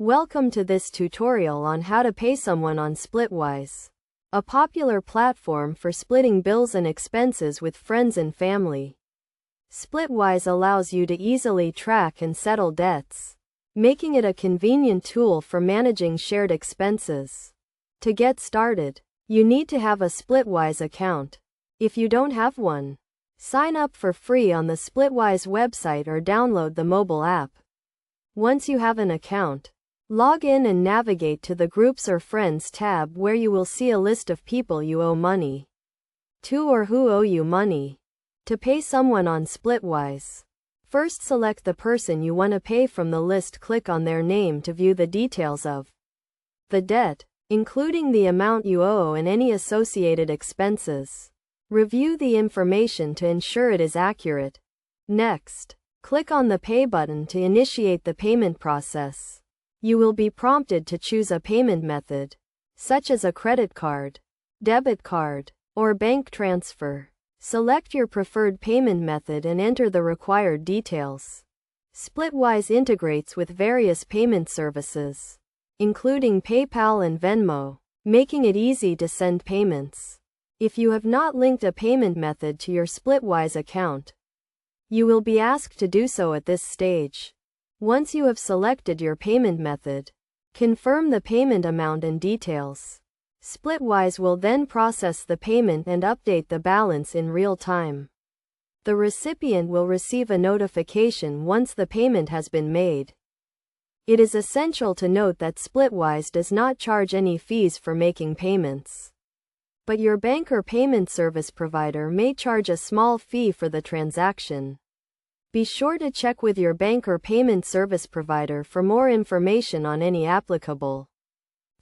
Welcome to this tutorial on how to pay someone on Splitwise, a popular platform for splitting bills and expenses with friends and family. Splitwise allows you to easily track and settle debts, making it a convenient tool for managing shared expenses. To get started, you need to have a Splitwise account. If you don't have one, sign up for free on the Splitwise website or download the mobile app. Once you have an account, log in and navigate to the Groups or Friends tab where you will see a list of people you owe money to or who owe you money. To pay someone on Splitwise, first select the person you want to pay from the list. Click on their name to view the details of the debt, including the amount you owe and any associated expenses. Review the information to ensure it is accurate. Next, click on the Pay button to initiate the payment process. You will be prompted to choose a payment method, such as a credit card, debit card, or bank transfer. Select your preferred payment method and enter the required details. Splitwise integrates with various payment services, including PayPal and Venmo, making it easy to send payments. If you have not linked a payment method to your Splitwise account, you will be asked to do so at this stage. Once you have selected your payment method, confirm the payment amount and details. Splitwise will then process the payment and update the balance in real time. The recipient will receive a notification once the payment has been made. It is essential to note that Splitwise does not charge any fees for making payments, but your bank or payment service provider may charge a small fee for the transaction. Be sure to check with your bank or payment service provider for more information on any applicable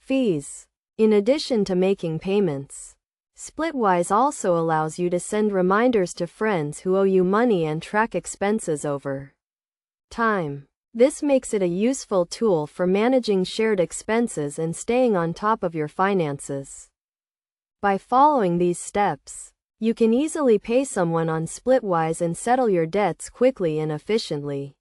fees. In addition to making payments, Splitwise also allows you to send reminders to friends who owe you money and track expenses over time. This makes it a useful tool for managing shared expenses and staying on top of your finances. By following these steps, you can easily pay someone on Splitwise and settle your debts quickly and efficiently.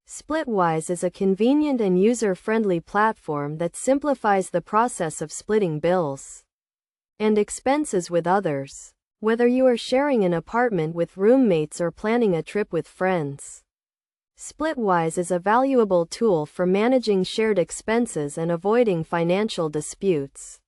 Splitwise is a convenient and user-friendly platform that simplifies the process of splitting bills and expenses with others. Whether you are sharing an apartment with roommates or planning a trip with friends, Splitwise is a valuable tool for managing shared expenses and avoiding financial disputes.